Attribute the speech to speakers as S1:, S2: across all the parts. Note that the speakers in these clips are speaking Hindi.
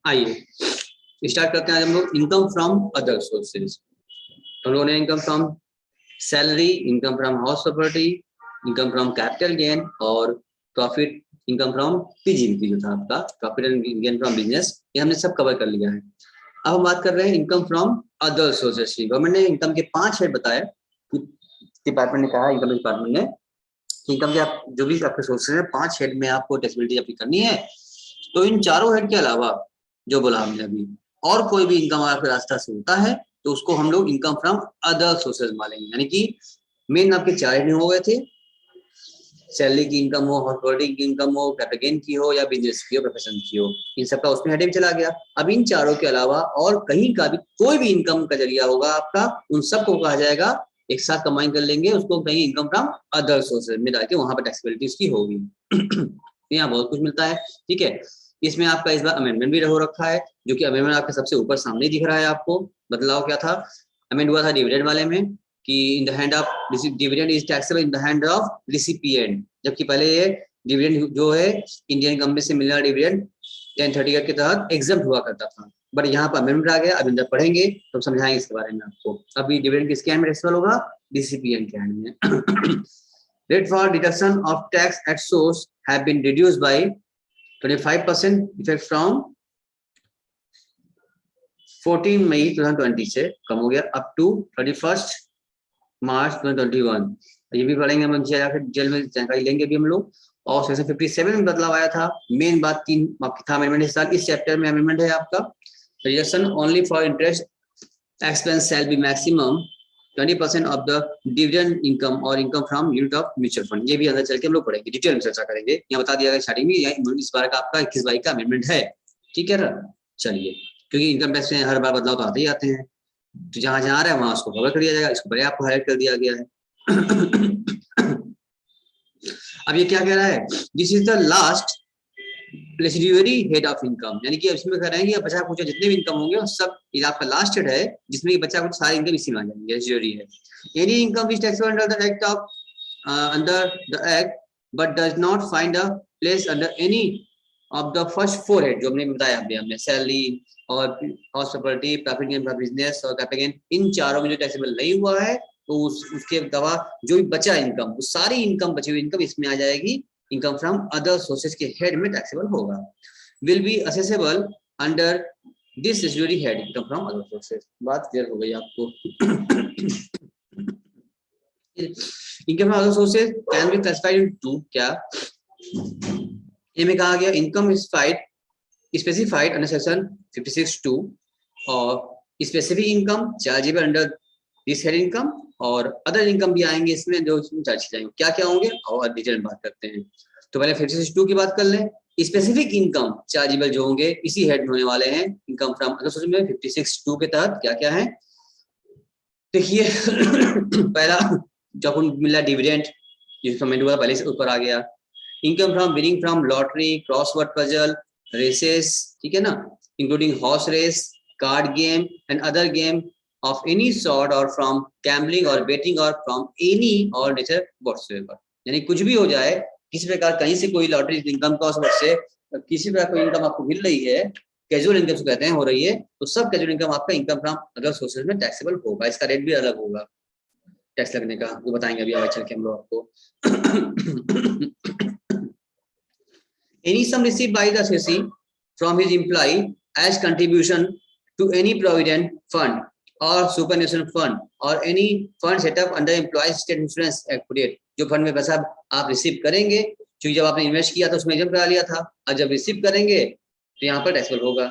S1: आइए स्टार्ट करते हैं हम लोग इनकम फ्रॉम अदर सोर्सेज। हम लोगों ने income from salary, income from house property, income from capital gain और प्रॉफिट इनकम फ्रॉम पीजीबी जो था आपका profit and gain from business, ये हमने सब कवर कर लिया है। अब हम बात कर रहे हैं इनकम फ्रॉम अदर सोर्सेज की। गवर्नमेंट ने इनकम के 5 हेड बताए, डिपार्टमेंट ने कहा, इनकम डिपार्टमेंट ने, इनकम के आप जो भी आपके सोर्सेज है 5 हेड में आपको टैक्सेबिलिटी अपनी करनी है। तो इन चारों हेड के अलावा जो बोला हमने अभी और कोई भी इनकम आपके रास्ता से होता है तो उसको हम लोग इनकम फ्रॉम अदर सोर्सेज मानेंगे। यानी कि मेन आपके 4 हेड हो गए थे, सैलरी की इनकम हो, हॉस्पिटलिटी की इनकम हो, कैपिटल गेन की हो या बिजनेस की हो, प्रोफेशन की हो, इन सबका उसमें हेड में चला गया। अब इन चारों के अलावा और कहीं का भी कोई भी इनकम का जरिया होगा आपका, उन सबको कहा जाएगा, एक साथ कंबाइन कर लेंगे उसको, कहीं इनकम फ्रॉम अदर सोर्सेज में डाल के वहां पर टैक्सेबिलिटी उसकी होगी। यहाँ बहुत कुछ मिलता है, ठीक है। इसमें आपका इस बार अमेंडमेंट भी हो रखा है, जो कि अमेंडमेंट आपके सबसे ऊपर सामने दिख रहा है आपको। बदलाव क्या था, अमेंड हुआ था डिविडेंड वाले में कि in the hand of dividend is taxable in the hand of recipient, जबकि पहले ये डिविडेंड जो है इंडियन कंपनी से मिलने वाला डिविडेंड 1030 के तहत एग्जम्प्ट हुआ करता था। बट यहाँ पर अमेंडमेंट आ गया, अब जब पढ़ेंगे तो समझाएंगे इसके बारे में आपको। अभी डिविडेंड किसके हैंड में टैक्सेबल होगा, रिसिपिएंट के हैंड में। Rate for deduction of tax at source have been reduced by 25% effect from 14 मई 2020 से कम हो गया अप टू 31 मार्च 2021। ये भी पढ़ेंगे हम, जेल में जानकारी लेंगे भी हम लोग। और सेक्शन 57 में बदलाव आया था। मेन बात 3 था अमेंडमेंट इस साल, इस चैप्टर में अमेंडमेंट है आपका, reduction only for interest expense shall be maximum 20% of the dividend income और income from unit of mutual fund. ये भी अंदर चल के हम लोग पढ़ेंगे, डिटेल में चर्चा करेंगे। यहाँ बता दिया गया स्टार्टिंग में इस बार का आपका 21-22 का अमेंडमेंट है, ठीक है ना। चलिए, क्योंकि इनकम टैक्स में हर बार बदलाव तो आते ही आते हैं, तो जहां जहां आ रहा है वहां उसको कवर कर दिया जाएगा। इसको पहले आपको हाईलाइट कर दिया गया है। अब ये क्या कह रहा है, this is the last residuary head of income, यानी कि इसमें कह रहे हैं कि बचा कुछ जितने भी इनकम होंगे सब ये आपका लास्ट हेड है, जिसमें बचा कुछ सारे इनकम इसी में आ जाएंगे, रेसिड्यूअरी है। Any income is taxable under the act of under the act but does not find a place under any of the first 4 head जो हमने बताया अभी, हमने सैलरी और house property, profit gain from business और कैपिटल गेन, इन चारों में जो टैक्सेबल नहीं हुआ है तो उसके अलावा जो भी बचा इनकम, वो सारी इनकम, बची हुई इनकम इसमें आ जाएगी, इनकम फ्रॉम अदर सोर्सेज के हेड में टैक्सेबल होगा। Will be assessable under this residuary head income from other sources. बात क्लियर हो गई आपको। Income from other sources can be classified into, क्या में कहा गया, इनकम स्पेसिफाइड अंडर सेक्शन 56(2) और specific income chargeable under this head income, और अदर इनकम भी आएंगे इसमें जो चार्ज जाएंगे, क्या क्या होंगे और डिटेल में बात करते हैं। तो पहले 56(2) की बात कर लें। स्पेसिफिक इनकम चार्जेबल जो होंगे इसी हेड में होने वाले हैं, इनकम फ्रॉम अदर सोर्सेज में 56(2) के तहत क्या क्या है देखिए। पहला जो आपको मिला डिविडेंड, जिसका मैंने बोला पहले से ऊपर आ गया। Income from winning from lottery, crossword puzzle, races, ठीक है ना, including horse race, card game and other game of any sort or from gambling or betting or from any or nature whatsoever। यानी कुछ भी हो जाए, किसी प्रकार कहीं से कोई लॉटरी इनकम क्रॉसवर्ड से किसी प्रकार कोई इनकम आपको मिल रही है, कैजुअल इनकम से कहते हैं, हो रही है, तो सब कैजुअल इनकम आपका इनकम फ्रॉम अदर सोर्सेज में टैक्सेबल होगा। इसका रेट भी अलग होगा टैक्स लगने का, वो बताएंगे अभी आगे चल के हम लोग आपको। Any sum received by the assessee from his employee as contribution to any provident fund और सुपरन्यूशन फंड और any fund set up under employ state insurance act, जो फंड में पैसा आप रिसीव करेंगे, क्योंकि जब आपने इन्वेस्ट किया था उसमें एग्जाम करा लिया था, और जब रिसीव करेंगे तो यहाँ पर टैक्सेबल होगा,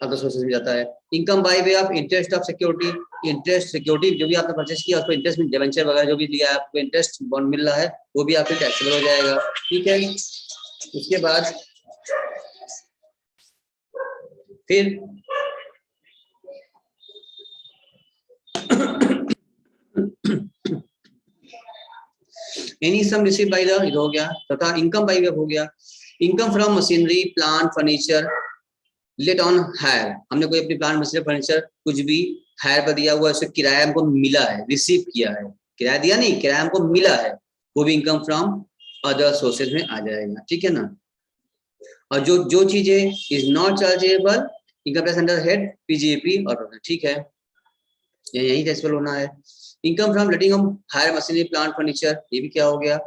S1: अदर सोर्सेज में जाता है। Income by way of interest of security, interest security जो भी आपने परचेस किया उसको इंटरेस्ट में डिबेंचर वगैरह जो भी लिया है आपको इंटरेस्ट बॉन्ड मिल रहा है, वो भी आपको टैक्सेबल हो जाएगा, ठीक है। उसके बाद फिर any sum receive by the, ये हो गया, तथा इनकम बाय वे हो गया। Income from machinery, plant, furniture let on hire, हमने कोई अपनी प्लांट, मशीनरी, फर्नीचर कुछ भी हायर पर दिया हुआ है, उसे किराया हमको मिला है, रिसीव किया है, किराया दिया नहीं, किराया हमको मिला है, वो भी इनकम फ्रॉम अदर सोर्सेज में आ जाएगा, ठीक है ना। और जो चीजें is not chargeable income tax under head PGP और ठीक है, यही टैक्सेबल होना है। Income from letting of hire machinery plant furniture, ये भी क्या हो गया।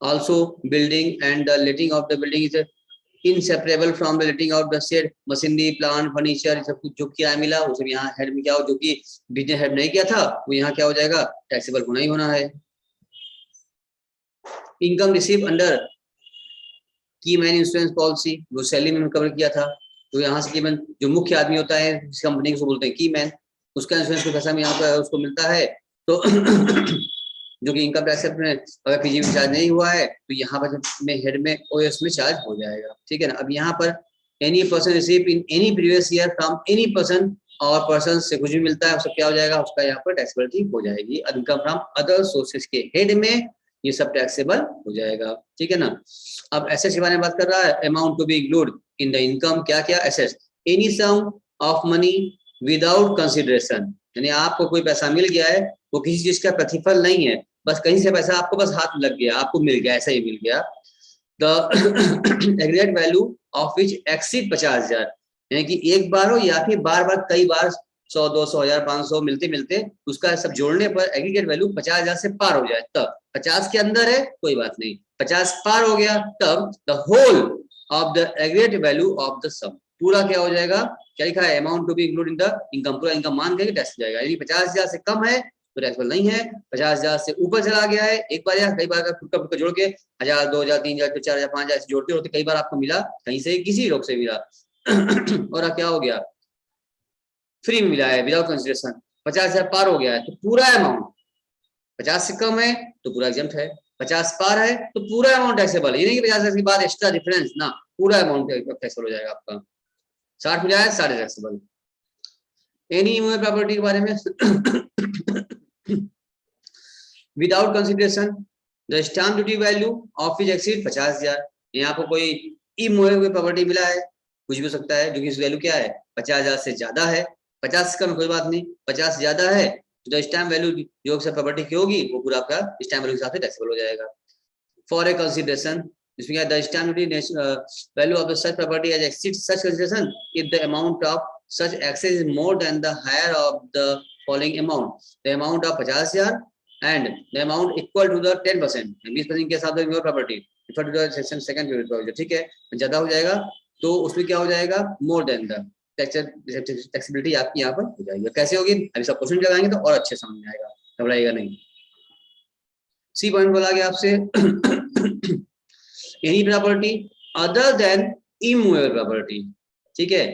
S1: Also building and the letting of the building is inseparable from the letting out the shed machinery plant furniture, सब कुछ जो किराया मिला वो सब यहाँ हेड में क्या हो, जो कि बिजनेस हेड नहीं किया था वो यहाँ क्या हो जाएगा, टैक्सेबल होना ही होना है। इनकम रिसीव अंडर की मैन इंश्योरेंस पॉलिसी, वो सैलरी में कवर किया था, तो यहाँ से की मैन जो मुख्य आदमी होता है जिस कंपनी को बोलते हैं की मैन, उसका इंश्योरेंस को पैसा में यहाँ पर उसको मिलता है, तो जो कि इनकम टैक्स में अगर पीजीबी चार्ज नहीं हुआ है तो यहाँ पर में हेड में ओएस में चार्ज हो जाएगा, ठीक है ना। अब यहाँ पर any person receive in any previous year from any person और पर्सन से कुछ भी मिलता है उसका क्या हो जाएगा, उसका यहाँ पर टैक्सेबिलिटी हो जाएगी। इनकम फ्रॉम अदर सोर्सेज के हेड में ये सब टैक्सेबल हो जाएगा, ठीक है ना। अब एसेट्स के बारे में बात कर रहा है, amount to be include in the income, क्या क्या assets, any sum of money without consideration, यानी आपको कोई पैसा मिल गया है वो किसी चीज का प्रतिफल नहीं है, बस कहीं से पैसा आपको बस हाथ लग गया, आपको मिल गया, ऐसा ही मिल गया। The aggregate value of which exceed 50,000, यानी कि एक बार हो या फिर बार बार कई बार 100, 200, 1000, 500 मिलते मिलते उसका सब जोड़ने पर एग्रीगेट वैल्यू 50,000 से पार हो जाए, तब 50 के अंदर है कोई बात नहीं, 50 पार हो गया तब the whole of the aggregate value of the sum, पूरा क्या हो जाएगा, क्या लिखा है, amount to be include in the income, पूरा इनकम मान के टैक्स जाएगा। यदि 50,000 से कम है तो टैक्सेबल नहीं है, 50,000 से ऊपर चला गया है एक बार या कई बार का फुटका फुटका जोड़ के 1,000, 2,000, 3,000, 4,000, 5,000 जोड़ते होते कई बार आपको मिला कहीं से, किसी लोग से मिला और क्या हो गया, फ्री में मिला है विदाउट कंसिडरेशन, 50,000 पार हो गया है तो पूरा अमाउंट, 50 से कम है तो पूरा एग्जम्प्ट है, 50 पार है तो पूरा अमाउंट टैक्सेबल है, ये नहीं कि 50,000 के बाद एक्स्ट्रा डिफरेंस ना, पूरा अमाउंट टैक्सेबल हो जाएगा आपका। 60 मिला है, सारे टैक्सेबल। एनी इमूवेबल प्रॉपर्टी के बारे में without consideration the stamp duty value of which exceed 50,000, यहाँ आपको कोई इमूवेबल प्रॉपर्टी मिला है, कुछ भी हो सकता है, जो कि वैल्यू क्या है 50,000 से ज्यादा है, 50 से कम कोई बात नहीं, 50 से ज्यादा है तो स्टैम्प वैल्यू जो प्रॉपर्टी की होगी वो पूरा आपका स्टैम्प वैल्यू के हिसाब से टैक्सेबल हो जाएगा। फॉर ए कंसिडरेशन, जिसमें क्या the stamp duty value of the such property as exceed such consideration if the amount of such excess is more than the higher of the following amount, the amount of 50,000 and the amount equal to the 10%, 20% के साथ में property refer to the section second provision, ठीक है, ज्यादा हो जाएगा तो उसमें क्या हो जाएगा, मोर देन द टैक्सेबिलिटी आपकी यहाँ पर हो जाएगी। कैसे होगी, अभी सब क्वेश्चन लगाएंगे तो और अच्छे समझ में आएगा, घबराइएगा नहीं। सी पॉइंट बोला गया आपसे any property other than immovable property, ठीक है,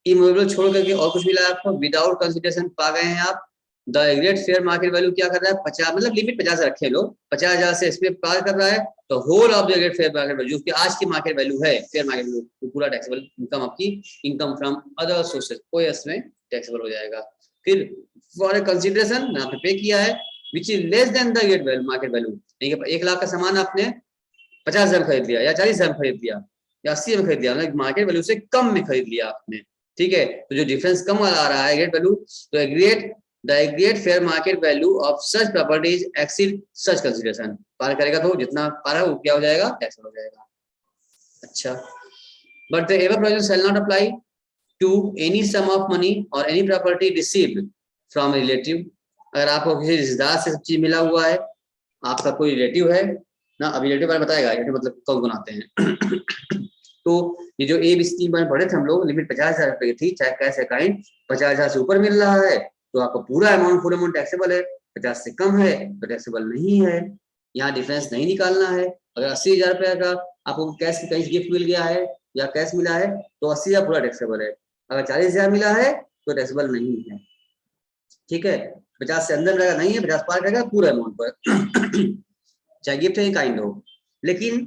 S1: इमूवेबल छोड़ करके और कुछ मिला आपको विदाउट कंसिडरेशन पा गए हैं आप। The aggregate fair market value क्या कर रहा है, 50, मतलब लिमिट 50 रखे लोग, 50,000 से इसमें पार कर रहा है तो whole of the aggregate fair market value, जो आज की मार्केट वैल्यू है, फेयर मार्केट वैल्यू, तो पूरा टैक्सेबल इनकम आपकी income from other sources OS में टैक्सेबल हो जाएगा। फिर फॉर ए कंसिडरेशन आपने पे किया है which is less than the aggregate market value, 1 lakh का सामान आपने 50,000 खरीद लिया या 40,000 खरीद लिया या 80 में खरीद लिया, मतलब मार्केट वैल्यू से कम में खरीद लिया आपने, ठीक है, तो जो डिफरेंस कम वाला आ रहा है एग्रीगेट वैल्यू, तो aggregate fair market value of such properties exceed such consideration, पार करेगा तो जितना पार है वो क्या हो जाएगा, टैक्सेबल हो जाएगा। अच्छा, but the ever provision shall not apply to any sum of money और any property received from relative, अगर आपको किसी रिश्तेदार से सब चीज मिला हुआ है, आपका कोई रिलेटिव है ना, अभी रिलेटिव बारे में बताएगा, रिलेटिव मतलब कौन बनाते हैं तो ये जो ए बी सी में पढ़े थे हम लोग, लिमिट 50,000 रुपए की थी, चाहे कैश अकाउंट 50,000 से ऊपर मिल रहा है तो आपका पूरा अमाउंट फुल अमाउंट टैक्सेबल है, 50 से कम है तो टैक्सेबल नहीं है, यहाँ डिफरेंस नहीं निकालना है। अगर 80,000 रुपये का आपको कैश कहीं गिफ्ट मिल गया है या कैश मिला है तो 80,000 पूरा टैक्सेबल है, अगर 40,000 मिला है तो टैक्सेबल नहीं है, ठीक है, 50 से अंदर रहेगा नहीं है, 50 पार करेगा पूरा अमाउंट पर चाहे गिफ्ट है काइंड हो, लेकिन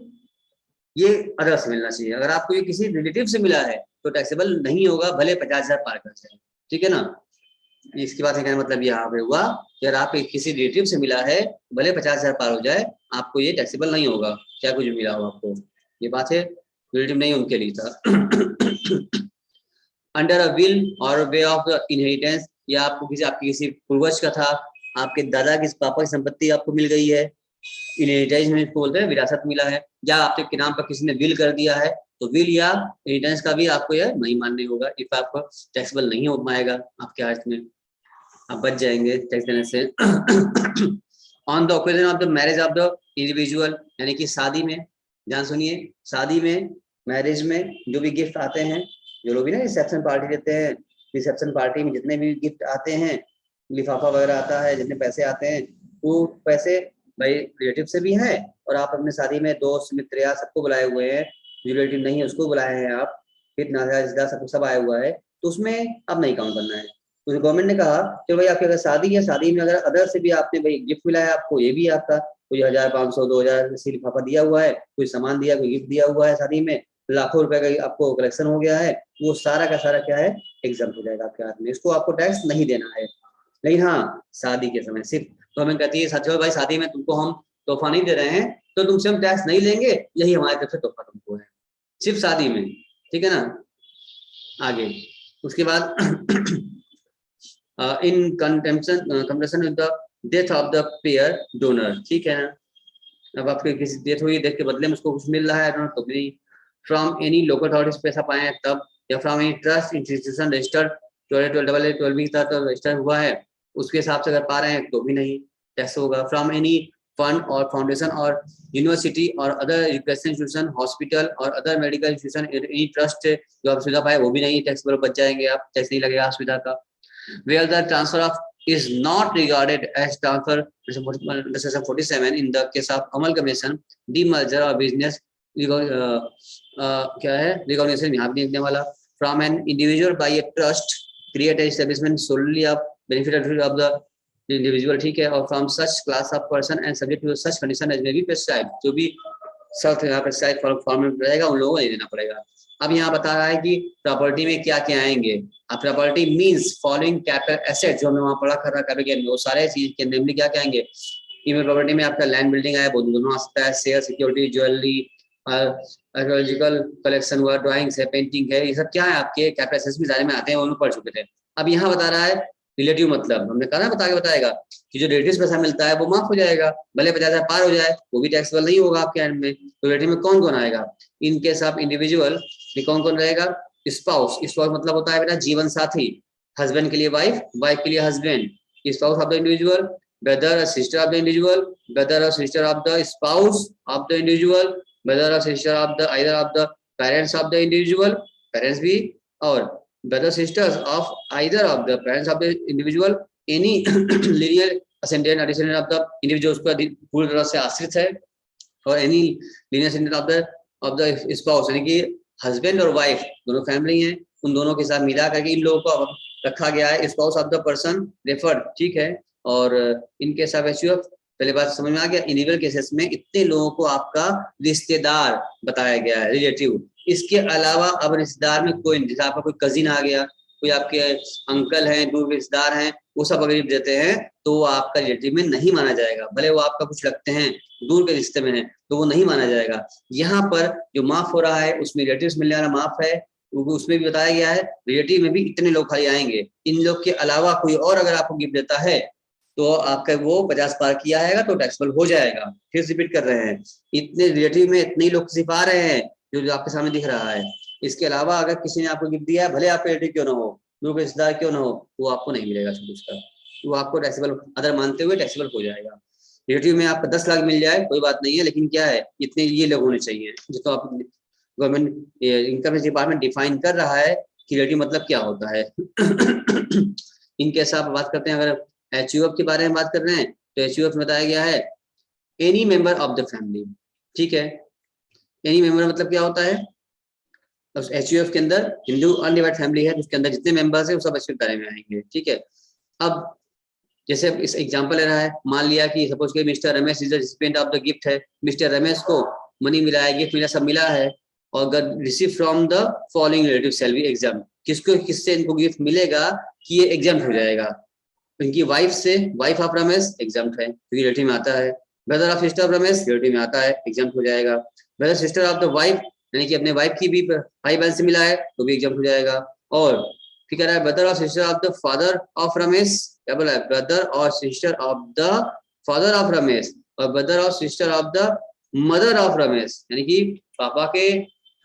S1: ये अदर से मिलना चाहिए। अगर आपको ये किसी रिलेटिव से मिला है तो टैक्सेबल नहीं होगा, भले 50,000 पार कर जाए, ठीक है ना। इसकी बात कहने मतलब यहाँ पे हुआ कि अगर आप किसी रिलेटिव से मिला है भले 50,000 पार हो जाए, आपको ये टैक्सेबल नहीं होगा, क्या कुछ भी मिला हो आपको, ये बात है, रिलेटिव नहीं उनके लिए था। अंडर अ विल और वे ऑफ इनहेरिटेंस, या आपको आपकी किसी पूर्वज का था, आपके दादा की पापा की संपत्ति आपको मिल गई है, इनहेरिटेंस में इसको बोलते हैं, विरासत मिला है, या आपके नाम पर किसी ने विल कर दिया है तो विल या इनहेरिटेंस का भी आपको यह नहीं मानने होगा, इफ आपको टैक्सेबल नहीं हो पाएगा आपके अर्थ में, आप बच जाएंगे टैक्स देने से। On the occasion of the marriage of the individual, यानी कि शादी में, ध्यान सुनिए, शादी में, मैरिज में जो भी गिफ्ट आते हैं, जो लोग भी ना रिसेप्शन पार्टी देते हैं, रिसेप्शन पार्टी में जितने भी गिफ्ट आते हैं, लिफाफा वगैरह आता है, जितने पैसे आते हैं, वो पैसे भाई रिलेटिव से भी हैं, और आप अपने शादी में दोस्त मित्र या सबको बुलाए हुए हैं, जो रिलेटिव नहीं है उसको बुलाए हैं आप, फिर नाजा सब आया हुआ है, तो उसमें अब नहीं काउंट करना है। तो गवर्नमेंट ने कहा कि भाई आपकी अगर शादी है, शादी में अगर अदर से भी आपने भाई गिफ्ट मिला है आपको, ये भी आपका कोई 1000 500 2000 लिफाफा दिया हुआ है, कोई सामान दिया, कोई गिफ्ट दिया हुआ है, शादी में लाखों रुपए का आपको कलेक्शन हो गया है, वो सारा का सारा क्या है, एग्जाम्प्ट हो जाएगा आपके हाथ में, इसको आपको टैक्स नहीं देना है। लेकिन हाँ, शादी के समय सिर्फ, तो हमें कहती है सच भाई शादी में तुमको हम तोहफा नहीं दे रहे हैं, तो तुमसे हम टैक्स नहीं लेंगे, यही हमारी तरफ से तोहफा तुमको है, सिर्फ शादी में, ठीक है ना। आगे उसके बाद in comparison with the death of the pair donor, ठीक है ना। अब आपकी किसी डेथ हुई, डेथ के बदले में उसको कुछ मिल रहा है तो भी, फ्रॉम एनी लोकल अथॉरिटीज पैसा पाए तब, या from any trust institution registered 12 भी था तो रजिस्टर हुआ है, उसके हिसाब से अगर पा रहे हैं तो भी नहीं टैक्स होगा। फ्रॉम एनी फंड और फाउंडेशन और यूनिवर्सिटी और अदर एजुकेशन इंस्टीट्यूशन, हॉस्पिटल और other medical institution, any trust जो आप सुविधा पाए वो भी नहीं टैक्सेबल, बच जाएंगे आप, टैक्स नहीं लगेगा सुविधा का। Where the transfer of is not regarded as transfer under section 47 in the case of amalgamation, demerger or business क्या है recognition यहाँ भी लिखने वाला, from an individual by a trust create a establishment solely of benefit of the individual, ठीक है, और from such class of person and subject to such condition as may be prescribed, जो भी शर्त यहाँ प्रेस्क्राइब फॉर्म में रहेगा उन लोगों को नहीं देना पड़ेगा। अब यहाँ बता रहा है कि प्रॉपर्टी में क्या क्या आएंगे। अब property means following capital asset, जो हमें वहाँ पढ़ा कर रहा है, वो सारे चीज के नेमली क्या क्या आएंगे। इनमें प्रॉपर्टी में आपका लैंड बिल्डिंग आया, दोनों आ सकता है, share security, jewellery, archaeological collection हुआ, ड्राइंग्स है, पेंटिंग है, ये सब क्या है आपके कैपिटल एसेट्स में जाने में आते हैं, वो पढ़ चुके थे। अब यहाँ बता रहा है रिलेटिव, मतलब हमने कहा ना बताएगा कि जो रिलेटिव पैसा मिलता है वो माफ हो जाएगा, भले 50,000 पार हो जाए वो भी टैक्सेबल नहीं होगा आपके एंड में। तो रिलेटिव में कौन कौन आएगा, इन केस ऑफ इंडिविजुअल कौन कौन रहेगा, स्पाउस, स्पाउस मतलब होता है बेटा जीवन साथी, हस्बैंड के लिए वाइफ, वाइफ के लिए husband, spouse of the individual, brother और sister of the individual, brother और sister of the spouse of the individual, brother और sister of the either of the parents of the individual, parents भी, और brother sisters of either of the parents of the individual, any lineal ascendant और डिसेंडेंट ऑफ द इंडिविजुअल उसका पूरी तरह से आश्रित है, और any lineal ascendant of the spouse, यानी कि हस्बैंड और वाइफ दोनों फैमिली हैं, उन दोनों के साथ मिला करके इन लोगों को रखा गया है, spouse of the person referred, ठीक है। और इनके साथ पहले बात समझ में आ गया, इंडिविजुअल केसेस में इतने लोगों को आपका रिश्तेदार बताया गया है, रिलेटिव। इसके अलावा अब रिश्तेदार में कोई, जैसे आपका कोई कजिन आ गया, कोई आपके अंकल हैं, दूर रिश्तेदार हैं, वो सब अगर देते हैं तो वो आपका रिलेटिव में नहीं माना जाएगा, भले वो आपका कुछ लगते हैं, दूर के रिश्ते में है तो वो नहीं माना जाएगा। यहाँ पर जो माफ हो रहा है उसमें रिलेटिव्स मिलने वाला माफ है, उसमें भी बताया गया है रिलेटिव में भी इतने लोग खाली आएंगे, इन लोग के अलावा कोई और अगर आपको गिफ्ट देता है तो आपका वो 50 पार किया आएगा तो टैक्सेबल हो जाएगा। फिर रिपीट कर रहे हैं, इतने रिलेटिव में इतने लोग सिर्फ आ रहे हैं जो आपके सामने दिख रहा है, इसके अलावा अगर किसी ने आपको गिफ्ट दिया है, भले आपके रिलेटिव क्यों ना हो, दूर के रिश्तेदार क्यों ना हो, वो आपको नहीं मिलेगा उसका, वो आपको टैक्सेबल अदर मानते हुए टैक्सेबल हो जाएगा। रिलेटिव में आपका 10 लाख मिल जाए कोई बात नहीं है, लेकिन क्या है इतने ये लोग होने चाहिए, जिसको आप गवर्नमेंट इनकम डिपार्टमेंट डिफाइन कर रहा है कि रिलेटिव मतलब क्या होता है। इनके साथ बात करते हैं, अगर HUF के बारे में बात कर रहे हैं तो HUF में बताया गया है any member of the family, ठीक है। एनी मेंबर मतलब क्या होता है, HUF के अंदर हिंदू अनडिवाइडेड फैमिली है, उसके अंदर जितने मेंबर्स है वो सब HUF दायरे में आएंगे, ठीक है। अब जैसे इस एग्जांपल ले रहा है, मान लिया कि सपोज कि mister Ramesh is the recipient of the gift है, मिस्टर रमेश को मनी मिला है, गिफ्ट मिला, सब मिला है, और अगर receive from the following relative shall be exempt, किसको किससे इनको गिफ्ट मिलेगा कि ये एग्जाम्प्ट हो जाएगा, इनकी वाइफ से, वाइफ ऑफ रमेश एग्जाम्प्ट है क्योंकि रिलेटिव में आता है, brother of sister of Ramesh relative में आता है, एग्जाम्प्ट हो जाएगा, brother sister of the wife यानी कि अपने वाइफ की भी भाई बहन से मिला है तो भी एग्जाम्प्ट हो जाएगा। और फिर कह रहा है ब्रदर और sister of the father of Ramesh, क्या बोला है, ब्रदर और sister of the father of Ramesh, और ब्रदर और sister of the mother of Ramesh, यानी कि पापा के,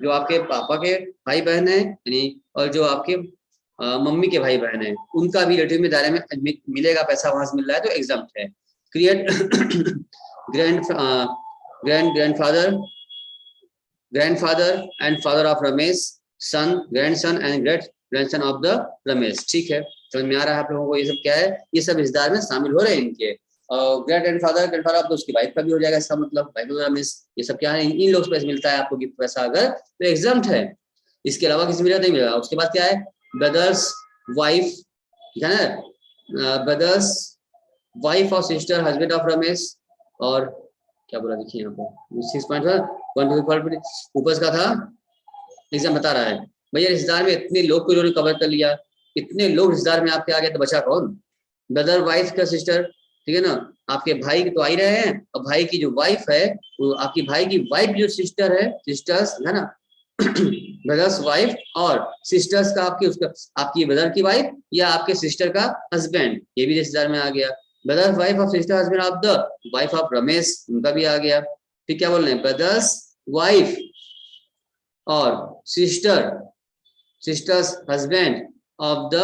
S1: जो आपके पापा के भाई बहन है यानी, और जो आपके मम्मी के भाई बहन है, उनका भी रिलेटिव में दायरे में मिलेगा पैसा, वहां से मिल रहा है तो एग्जाम्प्ट है। Create grandfather and father of Ramesh, son, grandson and great grandson of the Ramesh. ठीक है, समझ में आ रहा है आप लोगों को? ये सब क्या है, ये सब रिश्तेदार में शामिल हो रहे हैं इनके। ग्रेट ग्रैंडफादर ऑफ उसकी वाइफ का भी हो जाएगा, इसका मतलब वाइफ ऑफ रमेश। ये सब क्या है, इन लोग से मिलता है आपको गिफ्ट पैसा अगर तो एग्जाम्प्ट है। इसके अलावा किसी मिला नहीं मिलेगा। उसके बाद क्या है, ब्रदर्स वाइफ, है ना, ब्रदर्स वाइफ और सिस्टर हस्बैंड ऑफ रमेश, और क्या बोला देखिए यहाँ पर 6.1 ऊपर का था, एग्जाम बता रहा है भैया रिश्तेदार में इतने लोग को इन्होंने कवर कर लिया, इतने लोग रिश्तेदार में आपके आ गए तो बचा कौन? ब्रदर वाइफ का सिस्टर, ठीक है ना, आपके भाई तो आ ही रहे हैं, और भाई की जो वाइफ है वो आपकी भाई की वाइफ जो सिस्टर है, सिस्टर्स है ना, ब्रदर्स वाइफ और सिस्टर्स का आपकी उसका आपकी ब्रदर की वाइफ या आपके सिस्टर का हस्बैंड, ये भी रिश्तेदार में आ गया। Brother's wife of sister husband of the wife of Ramesh, उनका भी आ गया। फिर क्या बोल रहे हैं, ब्रदर्स वाइफ और sisters husband of the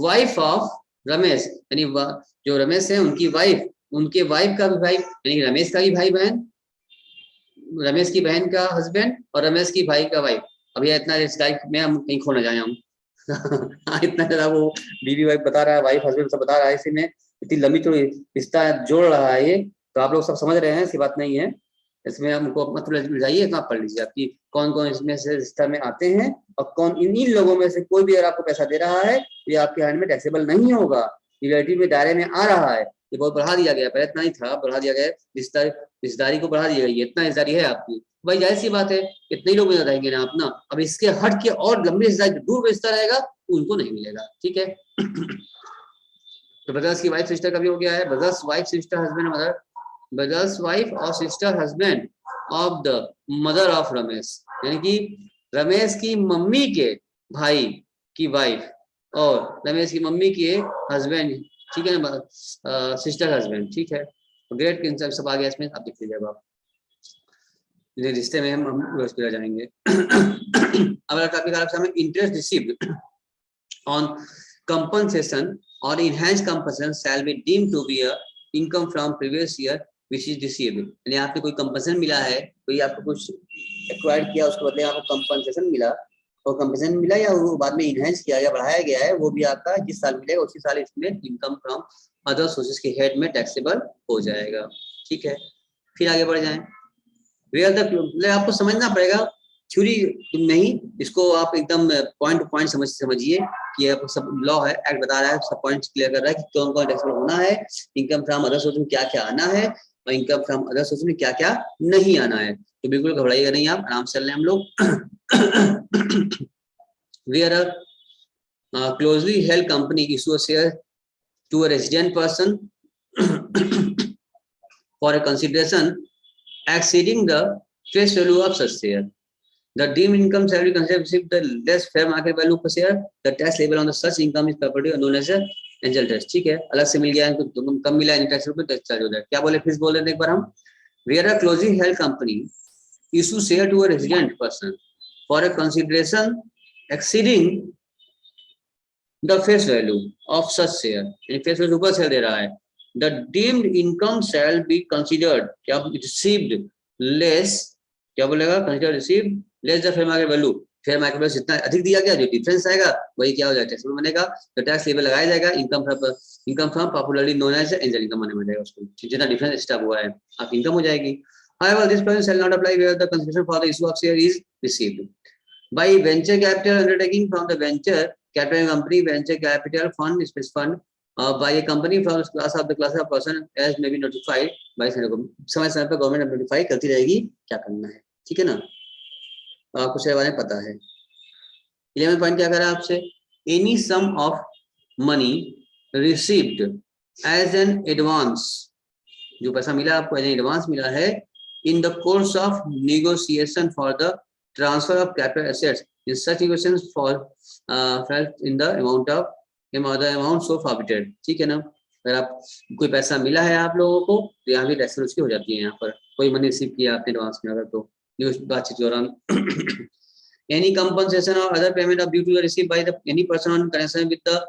S1: wife of Ramesh, यानी जो रमेश है उनकी वाइफ, उनके वाइफ का भी भाई, यानी रमेश का भी भाई बहन, रमेश की बहन का हस्बैंड और रमेश की भाई का वाइफ। अब ये इतना रिश्तेदारी में हम कहीं खो ना जाए हम इतना ज्यादा वो बीवी वाइफ बता रहा है, वाइफ हस्बैंड सब बता रहा है, इसी में इतनी लंबी तो रिश्ता जोड़ रहा है ये, तो आप लोग सब समझ रहे हैं, ऐसी बात नहीं है। इसमें हमको मतलब जाइए कहाँ पढ़ लीजिए आपकी कौन कौन इसमें से रिश्ता में आते हैं, और कौन इन लोगों में से कोई भी अगर आपको पैसा दे रहा है ये आपके हैंड में टैक्सेबल नहीं होगा, रिलेटिव में दायरे में आ रहा है। ये बहुत बढ़ा दिया गया, पहले इतना ही था, बढ़ा दिया गया, रिश्तेदारी को बढ़ा दिया गया, इतना रिश्तेदारी है आपकी, भाई जाहिर सी बात है इतने ही लोग मिल रहेंगे ना अपना। अब इसके हट के और लंबी रिश्तेदारी दूर रिश्ता रहेगा उनको नहीं मिलेगा, ठीक है। तो ब्रदर्स की वाइफ सिस्टर का भी हो गया है, brother's wife sister husband mother, brother's wife और sister husband of the mother of Ramesh, यानी कि रमेश की मम्मी के भाई की वाइफ और रमेश की मम्मी के हस्बैंड, ठीक है ना, सिस्टर हस्बैंड, ठीक है। ग्रेट किंग सब आ गया इसमें, आप देख लीजिएगा आप रिश्ते में हम रोज किया जाएंगे। अगला टॉपिक आपके सामने, इंटरेस्ट रिसीव्ड ऑन कंपनसेशन और enhance compensation shall be deemed to be a income from previous year which is received, यानी आपको कोई कंपनसेशन मिला है, कोई आपको कुछ एक्वायर्ड किया उसके बदले आपको कंपनसेशन मिला, और कंपनसेशन मिला या वो बाद में इनहेंस किया गया, बढ़ाया गया है, वो भी आपका जिस साल मिलेगा उसी साल इसमें इनकम फ्रॉम अदर सोर्सेज के हेड में टैक्सेबल हो जाएगा, ठीक है। फिर आगे बढ़ जाएं, रियल द आपको समझना पड़ेगा, थ्योरी नहीं, इसको आप एकदम पॉइंट टू पॉइंट समझिए कि आप सब लॉ है, एक्ट बता रहा है, सब पॉइंट्स क्लियर कर रहा है कि कौन कौन टैक्सेबल होना है, इनकम फ्रॉम अदर सोर्स में क्या क्या आना है और इनकम फ्रॉम अदर सोर्स में क्या क्या नहीं आना है। तो बिल्कुल घबराइएगा नहीं, आप आराम से चल रहे हैं हम लोग। Where a closely held company issue a share to a resident person for a consideration exceeding the face value of such share. The deemed income shall be considered receive the less fair market value per share. The tax label on the such income is property known as a angel tax. ठीक है, अलग से मिल गया है तो कम मिला है, टैक्स पे टैक्स चार्ज हो जाए। क्या बोले, फिर बोल रहे थे एक बार हम, where a closely held company issue share to a resident person for a consideration exceeding the face value of such share, यानी face value ऊपर से दे रहा है, the deemed income shall be considered क्या received less, क्या बोलेगा, considered received less the fair market value, fair market value जितना अधिक दिया गया जो डिफरेंस आएगा वही क्या हो जाएगा, टैक्सेबल बनेगा, तो टैक्स लेवल लगाया जाएगा, income from popularly known as angel income बने जाएगा उसको, जितना डिफरेंस स्टॉप हुआ है आप इनकम हो जाएगी। However, this provision shall not apply where the consideration for the issue of share is received by venture capital undertaking from the venture capital company, venture capital fund, space fund, by a company from the class of person as may be notified by समय पर गवर्नमेंट नोटिफाई करती रहेगी क्या करना है, ठीक है ना, आपको शेयर बारे में पता है। 11 पॉइंट क्या करा आपसे, any sum of money received as an advance, जो पैसा मिला आपको एज एन एडवांस मिला है in the course of negotiation for the transfer of capital assets in such negotiations for in the amount of amount so forfeited, ठीक है ना। अगर आप कोई पैसा मिला है आप लोगों को तो यहाँ भी टैक्सेबल उसकी हो जाती है। यहाँ पर कोई मनी रिसीव किया आपने एडवांस में अगर, तो ये उस बातचीत के दौरान any compensation or other payment of due to receive by the any person on connection with the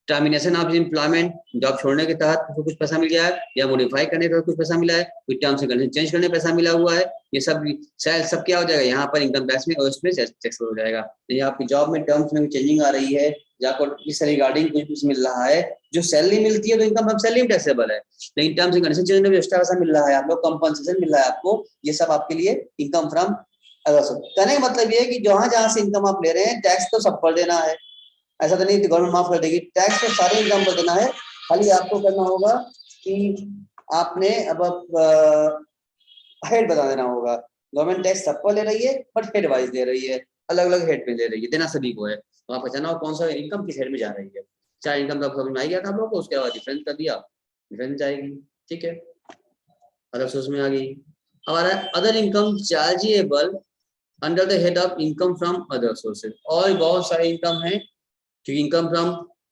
S1: termination of employment, job छोड़ने के तहत उसको कुछ पैसा मिल गया है, या मॉडिफाई करने का कुछ पैसा मिला है, कोई टर्म्स एंड कंडीशन चेंज करने पैसा मिला हुआ है, ये सब क्या हो जाएगा यहाँ पर इनकम टैक्स में और इसमें टैक्स हो जाएगा। ये आपकी जॉब में टर्म्स में चेंजिंग आ रही है या इस रिगार्डिंग कुछ मिल रहा है, जो सैलरी मिलती है तो इनकम फ्रॉम सैलरी टैक्सेबल है, लेकिन टर्म्स एंड कंडीशन चेंज में एक्स्ट्रा पैसा मिल रहा है, आप लोग कंपनसेशन मिल रहा है आपको, ये सब आपके लिए इनकम फ्रॉम कहने का मतलब ये है कि जहां से इनकम आप ले रहे हैं टैक्स तो सब पर देना है, ऐसा तो नहीं कि गवर्नमेंट माफ कर देगी, टैक्स तो सारे इनकम पर देना है। खाली आपको करना होगा कि आपने अब हेड बता देना होगा, गवर्नमेंट टैक्स सब पर ले रही है बट हेड वाइज दे रही है, अलग अलग हेड पे ले रही है, देना सभी को है, तो आप पहचाना हो कौन सा इनकम किस हेड में जा रही है। चाहे इनकम का समझ में आ गया था आप लोगों को, उसके बाद डिफरेंस कर दिया, डिफरेंस जाएगी, ठीक है, अदर सोर्स में आ गई। हमारा other income chargeable under the head of income from other sources, और बहुत सारे इनकम है, क्योंकि इनकम फ्रॉम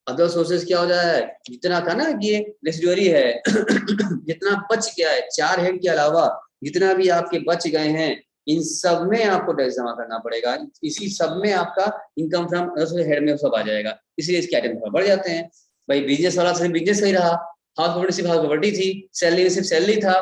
S1: अदर सोर्सेज क्या हो जाता है, जितना था ना कि ये रेसिडुअरी है जितना बच गया है 4 हेड के अलावा जितना भी आपके बच गए हैं, इन सब में आपको टैक्स जमा करना पड़ेगा, इसी सब में आपका income from other sources head में सब आ जाएगा, इसलिए इसके आइटम थोड़ा बढ़ जाते हैं। भाई बिजनेस वाला सिर्फ बिजनेस सही रहा, हाउस प्रॉपर्टी सिर्फ हाउस प्रॉपर्टी थी, सैलरी सिर्फ सैलरी था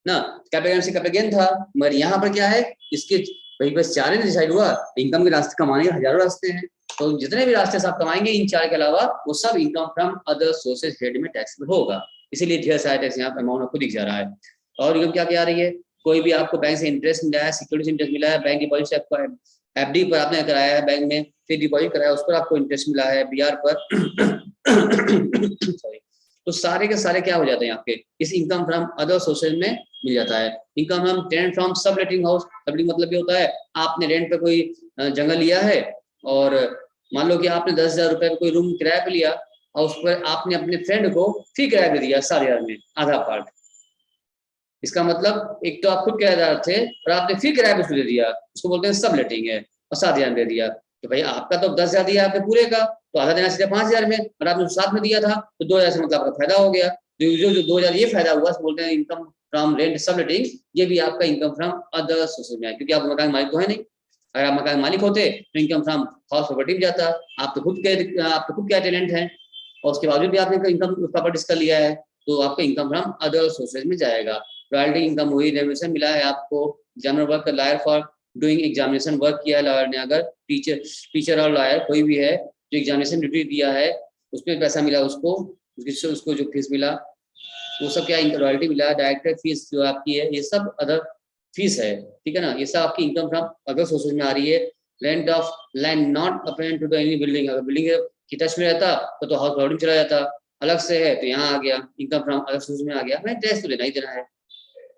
S1: ना, कैपिटल से कैपिटल था, मगर यहाँ पर क्या है, इसके भाई बस 4 ही डिसाइड हुआ, इनकम के रास्ते कमाने के हजारों रास्ते हैं, तो जितने भी रास्ते से आप कमाएंगे इन 4 के अलावा वो सब income from other sources head में टैक्सेबल होगा, इसीलिए ढेर सारा टैक्स यहाँ पे अमाउंट आपको दिख जा रहा है। और इनकम क्या क्या आ रही है, कोई भी आपको बैंक से इंटरेस्ट मिला है, सिक्योरिटी से इंटरेस्ट मिला है, बैंक डिपॉजिट से आपको एफडी पर आपने कराया है बैंक में, फिर डिपॉजिट कराया उस पर आपको इंटरेस्ट मिला है बीआर पर सॉरी, तो सारे के सारे क्या हो जाते हैं आपके इस इनकम फ्रॉम अदर सोर्सेज में मिल जाता है। Income from tenant from subletting house, subletting मतलब ये होता है आपने रेंट पे कोई जगह लिया है और मान लो कि आपने 10,000 रुपए कोई रूम किराए पे लिया और उस पर आपने अपने फ्रेंड को फ्री किराया पे दिया 7,000 में आधा पार्ट, इसका मतलब एक तो आप खुद किराएदार थे और आपने फ्री किराए पे उसको दे दिया, उसको बोलते हैं सबलेटिंग है, और 7,000 दे दिया, तो भाई आपका तो 10,000 दिया आपने पूरे का, तो आधा देना सीधा 5,000 में, और आपने साथ में दिया था तो 2,000 से मतलब आपका फायदा हो गया, जो 2,000 ये फायदा हुआ बोलते हैं इनकम फ्रॉम रेंट सबलेटिंग, ये भी आपका इनकम फ्रॉम अदर सोर्सेज में है, क्योंकि आप मकान मालिक तो है नहीं, अगर आप मकान मालिक होते तो इनकम फ्रॉम हाउस प्रॉपर्टी में जाता, आप तो खुद क्या टैलेंट है और उसके बावजूद भी आपने इनकम प्रॉपर्टीज कर लिया है, तो आपका इनकम फ्रॉम अदर सोर्सेज में जाएगा। रॉयल्टी इनकम हुई, रेम्यूनरेशन मिला है आपको, examiner work lawyer for doing examination work किया है लॉयर ने, अगर टीचर और लॉयर कोई भी है जो एग्जामिनेशन ड्यूटी दिया है उसमें पैसा मिला उसको जो फीस मिला वो सब क्या रॉयल्टी मिला है, डायरेक्टर फीस जो आपकी है ये सब अदर फीस है, ठीक है ना, ये सब आपकी इनकम फ्रॉम अदर सोर्सेज में आ रही है। Rent of land not apparent to the any building, अगर बिल्डिंग की टच में रहता तो हाउस प्रॉपर्टी चला जाता, अलग से है तो यहाँ आ गया इनकम फ्रॉम अदर सोर्सेज में आ गया, मैं टैक्स तो देना ही देना है।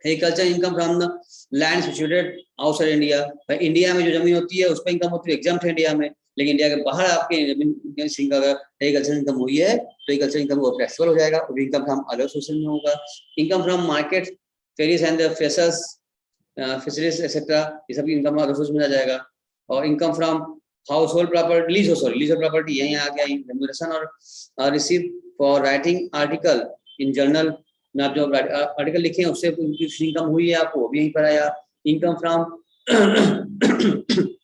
S1: Agriculture income from the land situated outside India, India में जो जमीन होती है उस पर इनकम होती है एग्जाम्प्ट है इंडिया में, लेकिन इंडिया के बाहर आपके जमीन अगर एग्रीकल्चर इनकम हुई है तो एग्रीकल्चर इनकम वो टैक्सेबल हो जाएगा, वो इनकम फ्रॉम अदर सोर्सेज में होगा। Income from market ferries and the freshers fisheries etcetera, ये सब इनकम अदर सोर्स में आ जाएगा। और income from house hold property lease property यही आ गया, रेम्यूनरेशन और receive for writing article in journal में, आप जो आर्टिकल लिखे हैं उससे इनकम हुई है आपको वो भी यहीं पर आया। इनकम फ्रॉम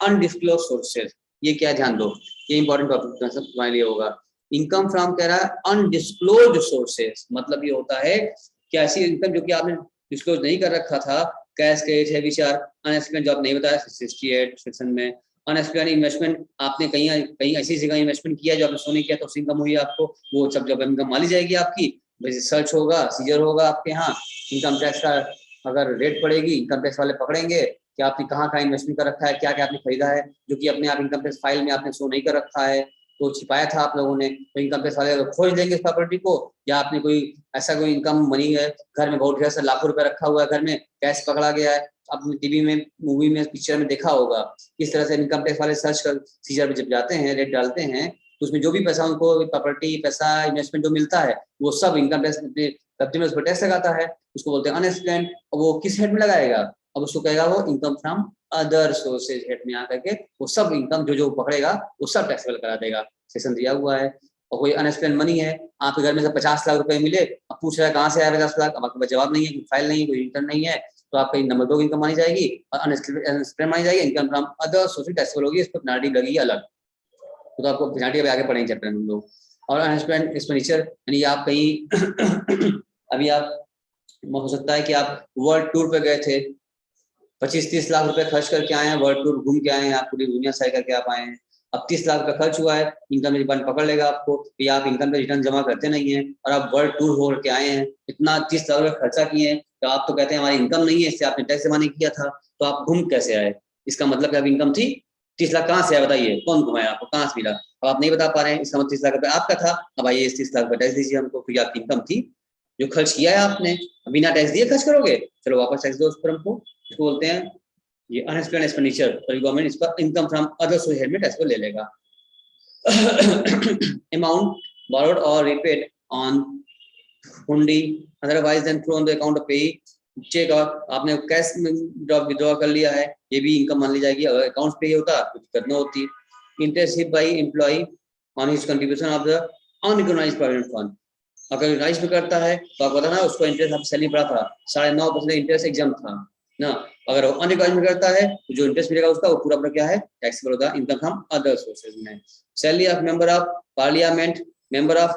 S1: अनडिस्क्लोज सोर्सेज, ये क्या ध्यान दो, ये इंपॉर्टेंट टॉपिक तुम्हारे लिए होगा। इनकम फ्रॉम कह रहा है अनडिस्क्लोज सोर्सेज, मतलब ये होता है कि ऐसी इनकम जो कि आपने डिस्क्लोज नहीं कर रखा था, कैश क्रेडिट है विचार, अनएक्सप्लेन जो आप नहीं बताया 68 सेक्शन में, अनएक्सप्लेन इन्वेस्टमेंट आपने कहीं ऐसी जगह इन्वेस्टमेंट किया जो आपने सोने किया तो उससे इनकम हुई आपको, वो सब जब इनकम माली जाएगी आपकी, सर्च होगा सीजर होगा आपके यहाँ, इनकम टैक्स का अगर रेट पड़ेगी इनकम टैक्स वाले पकड़ेंगे कि आपने कहाँ इन्वेस्टमेंट कर रखा है, क्या क्या आपने खरीदा है जो कि अपने आप इनकम टैक्स फाइल में आपने शो नहीं कर रखा है, तो छिपाया था आप लोगों ने, तो इनकम टैक्स वाले खोज लेंगे इस प्रॉपर्टी को, या आपने कोई ऐसा कोई इनकम मनी है घर में बहुत ढेर से लाखों रुपए रखा हुआ है घर में, कैश पकड़ा गया है, आपने टीवी में मूवी में पिक्चर में देखा होगा किस तरह से इनकम टैक्स वाले सर्च कर सीजर में जब जाते हैं रेट डालते हैं तो उसमें जो भी पैसा उनको प्रॉपर्टी पैसा इन्वेस्टमेंट जो मिलता है वो सब इनकम टैक्स कब्जे में उस पर टैक्स लगाता है, उसको बोलते हैं अनएक्सप्लेन्ड। वो किस हेड में लगाएगा, अब उसको कहेगा वो income from other sources head में आकर के वो सब इनकम जो पकड़ेगा वो सब टैक्सेबल करा देगा, सेक्शन दिया हुआ है। और कोई अनएक्सप्लेन मनी है, आपके घर में से 50 लाख रुपए मिले, अब पूछ रहा है कहाँ से आया 50 लाख, अब आपके पास जवाब नहीं है, कोई फाइल नहीं है, कोई रिटर्न नहीं है, तो आपका नंबर 2 इनकम मानी जाएगी और अनएक्सप्लेन मानी जाएगी। Income from other sources taxable होगी, इस पर पेनल्टी लगेगी अलग, तो आपको पेनल्टी अभी आगे पढ़ेंगे चैप्टर में हम लोग। और अनएक्सप्लेन एक्सपेंडिचर यानी आप कहीं अभी आप हो सकता है कि आप वर्ल्ड टूर पे गए थे, 25-30 लाख रुपए खर्च करके आए हैं, वर्ल्ड टूर घूम के आए हैं, आप पूरी दुनिया सैर करके आप आए हैं, अब 30 लाख का खर्च हुआ है, इनकम रिफंड पकड़ लेगा आपको कि आप इनकम पे रिटर्न जमा करते नहीं है और आप वर्ल्ड टूर हो के आए हैं, इतना 30 लाख रुपए खर्चा किए हैं, तो आप तो कहते हैं हमारी इनकम नहीं है, इससे आपने टैक्स जमा नहीं किया था, तो आप घूम कैसे आए? इसका मतलब कि अब इनकम थी, 30 लाख कहाँ से आया बताइए, कौन घुमाया आपको, कहाँ से मिला? अब आप नहीं बता पा रहे हैं, इसका मतलब 30 लाख रुपए आपका था, अब आइए इस 30 लाख रुपए टैक्स दीजिए हमको, क्योंकि आपकी इनकम थी, जो खर्च किया है आपने, बिना टैक्स दिए खर्च करोगे, चलो वापस टैक्स दो उस पर हमको, इसको बोलते हैं ये अनएक्सप्लेन्ड एक्सपेंडिचर, तो गवर्नमेंट इस पर इनकम फ्रॉम अदर सोर्स में टैक्स को ले लेगा। Amount borrowed or repaid on हुंडी otherwise than through on the account of pay, cheque और आपने कैश में विड्रॉ कर लिया है, ये भी इनकम मान ली जाएगी, अगर अकाउंट पे होता तो दिक्कत न होती। Interest by employ on his contribution of the unrecognised provident fund, अगर रिकॉग्नाइज में करता है तो आपको पता ना उसको इंटरेस्ट आप सैलरी पड़ा था 9.5% इंटरेस्ट एग्जाम था ना, अगर वो अनरिकॉग्नाइज में करता है तो जो इंटरेस्ट मिलेगा उसका वो पूरा पूरा क्या है, टैक्सेबल होगा, इनकम फ्रॉम अदर सोर्सेज में। Salary of member of parliament, member of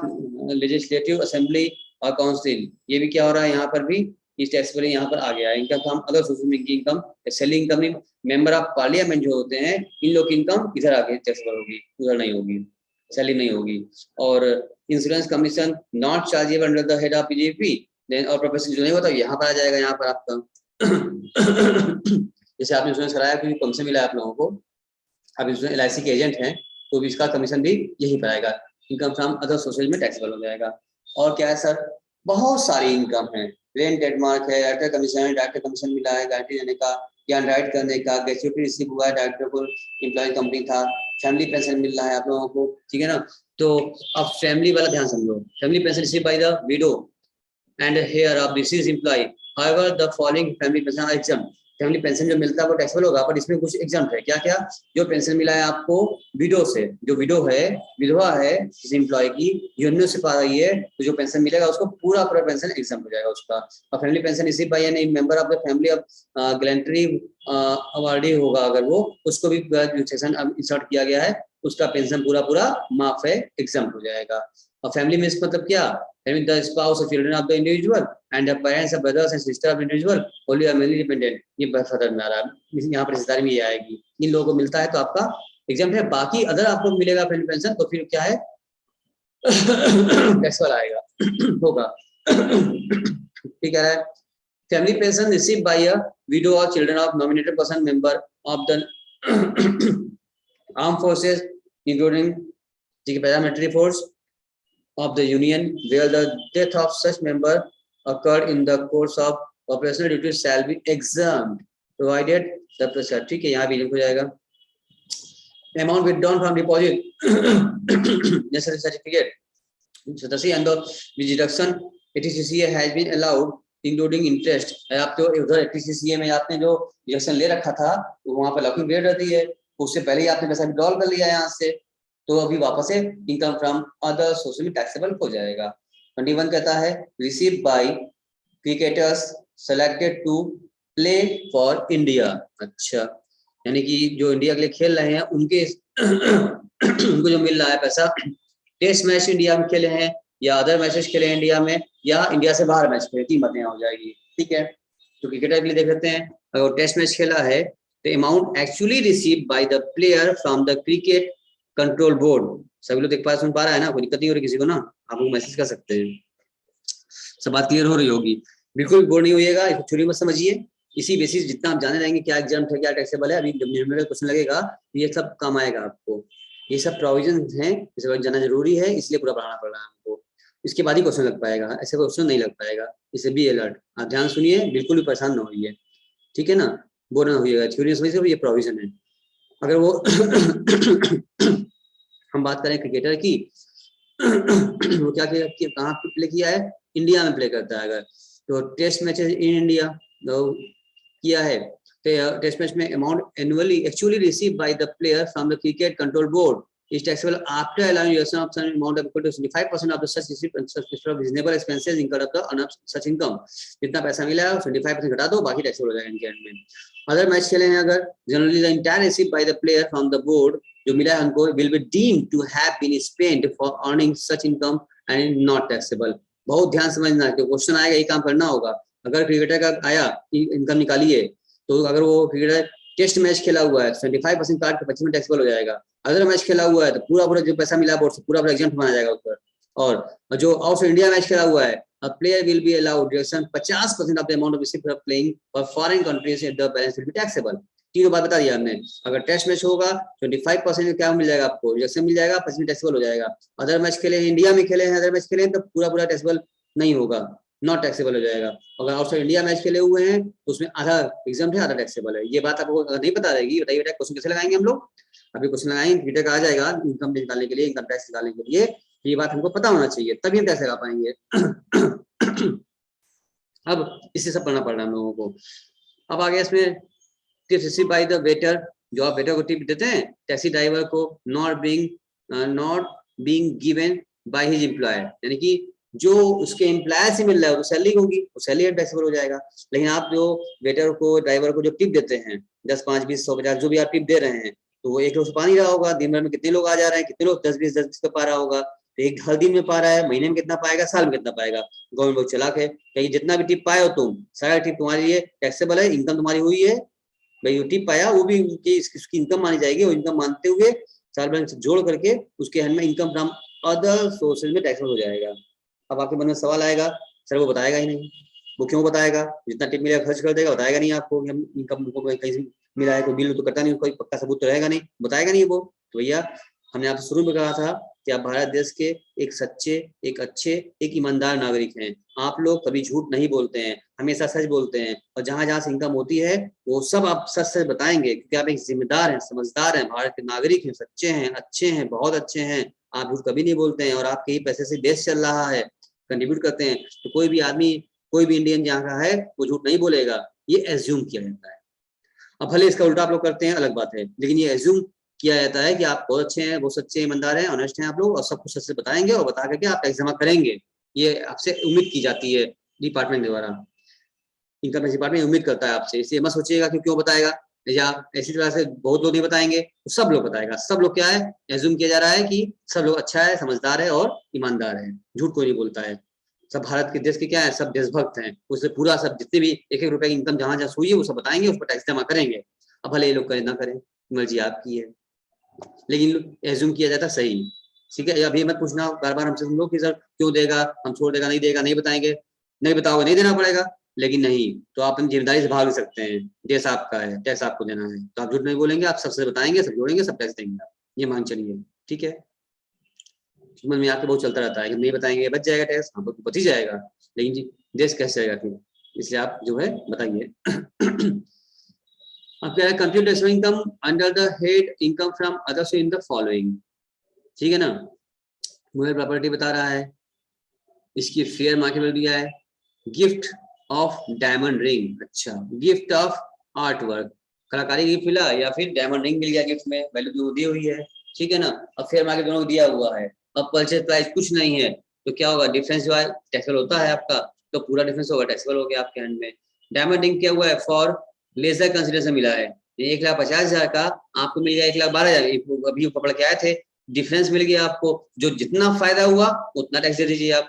S1: legislative assembly और काउंसिल, ये भी क्या हो रहा है यहाँ पर भी, इस टैक्सेबल यहाँ पर आ गया है, इनकम फ्रॉम अदर सोर्सेज में इनकम, सैलरी इनकम नहीं, मेंबर ऑफ पार्लियामेंट जो होते हैं इन लोग की इनकम इधर आके टैक्सेबल होगी, उधर नहीं होगी, सैलरी नहीं होगी। और insurance commission not chargeable under the head of PGP, then और प्रोफेशन जो नहीं होता यहाँ पर आ जाएगा, यहाँ पर आपका जैसे आपने इंश्योरेंस कराया क्योंकि कमीशन मिला है आप लोगों को, अब इंश्योरेंस एलआईसी के एजेंट हैं तो भी इसका कमीशन भी यही पर आएगा, इनकम फ्रॉम अदर सोर्सेज में टैक्सेबल हो जाएगा। और क्या है सर, बहुत सारी इनकम है, रेंट ट्रेडमार्क है, डायरेक्टर कमीशन मिला है गारंटी देने का या राइट करने का, ग्रेच्युटी रिसीव हुआ है, डायरेक्टर को एम्प्लॉय कंपनी था, फैमिली पेंशन मिल रहा है आप लोगों को, ठीक है ना। तो अब फैमिली वाला ध्यान समझो, family pension receive by the widow and here of deceased employee, however the following family pension are exempt, family pension जो मिलता है वो टैक्सेबल होगा, पर इसमें कुछ एग्जाम्प्ट है, क्या क्या, जो पेंशन मिला है आपको विडो से, जो विडो है, विधवा है किसी एम्प्लॉय की, यूनियन से पा रही है, तो जो पेंशन मिलेगा उसको पूरा पूरा पेंशन एग्जाम्प्ट हो जाएगा उसका। और family pension receive by any member of the family of gallantry awardee होगा अगर वो, उसको भी सेक्शन इंसर्ट किया गया है, उसका पेंशन पूरा पूरा माफ है, एग्जाम्प्ट हो जाएगा। और फैमिली में मतलब क्या, having the spouse or children of the individual and the parents or brothers and sister of individual only are mainly dependent, ये फर्दर में आ रहा है, यहाँ पर रिश्तेदारी में ये आएगी, इन लोगों को मिलता है तो आपका एग्जाम है, बाकी अदर आपको मिलेगा फैमिली पेंशन तो फिर क्या है टैक्सेबल आएगा होगा ठीक है। Family pension receive by a widow और children of nominated person member of the arm forces including paramilitary force of the union where the death of such member occurred in the course of operational duties shall be exempt provided the process, ठीक है, यहाँ भी लिख हो जाएगा। amount withdrawn from deposit necessary certificate so the and the deduction ATCCA has been allowed including interest, आप तो उधर ATCCA में आपने जो डिडक्शन ले रखा था वहाँ पर लॉकिंग पीरियड रहती है, उससे पहले ही आपने पैसा विड्रॉल कर लिया यहाँ से, तो अभी वापस से इनकम फ्रॉम अदर सोर्स में टैक्सेबल हो जाएगा। 21 कहता है receive by cricketers selected to play for India, अच्छा यानी कि जो इंडिया के लिए खेल रहे हैं उनके उनको जो मिल रहा है पैसा, टेस्ट मैच इंडिया में खेले हैं या अदर मैचेस खेले हैं इंडिया में या इंडिया से बाहर मैच खेले, 3 बातें हो जाएगी, ठीक है। तो क्रिकेटर के लिए देख लेते हैं, अगर टेस्ट मैच खेला है तो amount actually receive by the player from the cricket control board, सभी लोग देख पा सुन पा रहा है ना, कोई दिक्कत नहीं हो रही किसी को ना, आप लोग मैसेज कर सकते हैं, सब बात क्लियर हो रही होगी, बिल्कुल बोर नहीं होइएगा, इसको थ्योरी मत समझिए, इसी बेसिस जितना आप जाने रहेंगे क्या एग्जाम है क्या टैक्सेबल है, अभी जब न्यूमेरिकल क्वेश्चन लगेगा ये सब काम आएगा आपको, ये सब प्रोविजन हैं, इसे जाना जरूरी है, इसलिए पूरा पढ़ाना पड़ रहा है हमको, इसके बाद ही क्वेश्चन लग पाएगा, ऐसे क्वेश्चन नहीं लग पाएगा, इसे भी अलर्ट, आप ध्यान सुनिए, बिल्कुल भी परेशान ना होइए, ठीक है ना, बोर ना होइएगा, थ्योरी समझिए ये प्रोविजन है। अगर वो हम बात करें क्रिकेटर की वो क्या किया, कहाँ पे प्ले किया है, इंडिया में प्ले करता है, अगर तो टेस्ट मैचेस इन इंडिया तो किया है, तो टेस्ट मैच में amount annually actually receive by the player from the cricket control board is taxable after allowing reduction of some amount of equal to 75% of the such receipt and such reasonable expenses incurred of the earn of such income. जितना पैसा मिला है 75% घटा दो, बाकी taxable हो जाएगा इनके एंड में. अदर मैच खेले हैं अगर, generally the entire receipt by the player from the board जो मिला है उनको will be deemed to have been spent for earning such income and not taxable. बहुत ध्यान समझना है, क्वेश्चन आएगा ये काम करना होगा. अगर क्रिकेटर का आया इनकम निकालिए, तो अगर वो क्रिकेटर टेस्ट मैच खेला हुआ है 25% काट के 25% टैक्सेबल हो जाएगा. अदर मैच खेला हुआ है तो पूरा जो पैसा मिला बोर्ड से पूरा एग्जाम्प्ट माना जाएगा ऊपर. और जो आउट इंडिया मैच खेला हुआ है, a player will be allowed deduction 50% of the amount of receipt for playing for foreign countries and the balance will be taxable. तीनों बात बता दिया हमने. अगर टेस्ट मैच होगा 25% क्या मिल जाएगा आपको, रिडक्शन मिल जाएगा, 25% टैक्सेबल हो जाएगा. अदर मैच खेले हैं, इंडिया में खेले हैं, अदर मैच खेले हैं तो पूरा टैक्सेबल नहीं होगा, नॉट टैक्सेबल हो जाएगा. अगर आउटसाइड इंडिया मैच खेले हुए हैं तो उसमें आधा एग्जाम्प्ट है, आधा टैक्सेबल है. ये बात आपको नहीं पता रहेगी, बताइए बेटा क्वेश्चन कैसे लगाएंगे हम लोग. अभी क्वेश्चन लगाएंगे, क्रिकेटर का आ जाएगा इनकम निकालने के लिए, इनकम टैक्स निकालने के लिए. ये बात हमको पता होना चाहिए, तभी हम टैक्स लगा पाएंगे. अब इससे सब पढ़ना पड़ रहा है हम लोगों को. अब आगे इसमें tips receive by the waiter, जो आप वेटर को टिप देते हैं टैक्सी ड्राइवर को, not being given by his employer, यानी कि जो उसके एम्प्लॉयर से मिल रहा है वो सैलरी होगी, वो सैलरी टैक्सेबल हो जाएगा. लेकिन आप जो वेटर को ड्राइवर को जो टिप देते हैं 10, 5, 20, 100, 50 जो भी आप टिप दे रहे हैं, तो वो एक लोग से पा नहीं रहा होगा. दिन भर में कितने लोग आ जा रहे हैं, कितने लोग 10, 20 पे पा रहा होगा. तो एक हर दिन में पा रहा है, महीने में कितना पाएगा, साल में कितना पाएगा. गवर्नमेंट बहुत चालाक है, कहीं जितना भी टिप पाए हो तुम, सारा टिप तुम्हारे लिए टैक्सेबल है, इनकम तुम्हारी हुई है भाई. वो टिप पाया वो भी उसकी इनकम मानी जाएगी, और इनकम मानते हुए साल भर से जोड़ करके उसके हैंड में इनकम फ्रॉम अदर सोर्सेज में टैक्सेबल हो जाएगा. अब आपके मन में सवाल आएगा, सर वो बताएगा ही नहीं. वो क्यों बताएगा, जितना टिप मिलेगा खर्च कर देगा, बताएगा नहीं आपको कि हम इनकम को कहीं से मिला है, कोई बिल तो करता नहीं, कोई पक्का सबूत तो रहेगा नहीं, बताएगा नहीं वो. तो भैया हमने आपसे शुरू में कहा था कि आप भारत देश के एक सच्चे, एक अच्छे, एक ईमानदार नागरिक हैं. आप लोग कभी झूठ नहीं बोलते हैं, हमेशा सच बोलते हैं, और जहां जहां से इनकम होती है वो सब आप सच सच बताएंगे, क्योंकि आप एक जिम्मेदार हैं, समझदार हैं, भारत के नागरिक हैं, सच्चे हैं, अच्छे हैं, बहुत अच्छे हैं. आप झूठ कभी नहीं बोलते हैं, और आपके ही पैसे से देश चल रहा है, कंट्रीब्यूट करते हैं. तो कोई भी आदमी, कोई भी इंडियन जहाँ का है वो झूठ नहीं बोलेगा, ये एज्यूम किया जाता है. अब भले इसका उल्टा आप लोग करते हैं अलग बात है, लेकिन ये एज्यूम किया जाता है कि आप बहुत अच्छे हैं, बहुत सच्चे ईमानदार हैं, ऑनेस्ट हैं आप लोग, और सब कुछ सच से बताएंगे और बता करके आप टैक्स जमा करेंगे. ये आपसे उम्मीद की जाती है डिपार्टमेंट द्वारा, इनकम टैक्स डिपार्टमेंट उम्मीद करता है आपसे. इसलिए मत सोचिएगा कि क्यों बताएगा, या ऐसी तरह से बहुत लोग नहीं बताएंगे, तो सब लोग बताएगा. सब लोग क्या है, एज्यूम किया जा रहा है कि सब लोग अच्छा है, समझदार है और ईमानदार है, झूठ कोई नहीं बोलता है. सब भारत के देश के क्या है, सब देशभक्त हैं, उससे पूरा सब जितने भी 1-1 रुपए की इनकम जहां हुई है वो सब बताएंगे, उस पर टैक्स जमा करेंगे. अब भले ये लोग करें ना करें, मर्जी आपकी है, लेकिन एज्यूम किया जाता सही. ठीक है, अभी मत पूछना बार बार हमसे, तुम लोग कि सर क्यों देगा, हम छोड़ देगा, नहीं देगा, नहीं बताएंगे, नहीं बताओगे नहीं देना पड़ेगा. लेकिन नहीं तो आप अपनी जिम्मेदारी से भाग सकते हैं, देश आपका है, टैक्स आपको देना है, तो आप झूठ नहीं बोलेंगे, आप सबसे बताएंगे, सब जोड़ेंगे, सब टैक्स देंगे आप, ये मान चलिए. ठीक है, मन में आपके बहुत चलता रहता है कि नहीं बताएंगे बच जाएगा टैक्स, हाँ बच ही जाएगा, लेकिन जी देश कैसे जाएगा फिर, इसलिए आप जो है बताइए. अब क्या है, compute taxable income under the head income from others in the following. ठीक है ना, मूवेबल प्रॉपर्टी बता रहा है, इसकी फेयर मार्केट वैल्यू दिया है, गिफ्ट ऑफ डायमंड रिंग, अच्छा गिफ्ट ऑफ आर्ट वर्क, कलाकारी गिफ्ट मिला या फिर डायमंड रिंग मिल गया गिफ्ट में, वैल्यू जो दी हुई है. ठीक है ना, अब फेयर मार्केट दोनों को दिया हुआ है. अब परचेज प्राइस कुछ नहीं है, तो क्या होगा, डिफरेंस जो है टैक्सेबल होता है आपका, तो पूरा डिफरेंस होगा टैक्सेबल हो गया आपके हैंड में. डायमंड रिंग क्या हुआ है, फॉर लेजर कंसिडरेशन मिला है, 1,50,000 का आपको मिल गया 1,12,000. अभी पकड़ के आए थे, डिफरेंस मिल गया आपको, जो जितना फायदा हुआ उतना टैक्स दे दीजिए आप.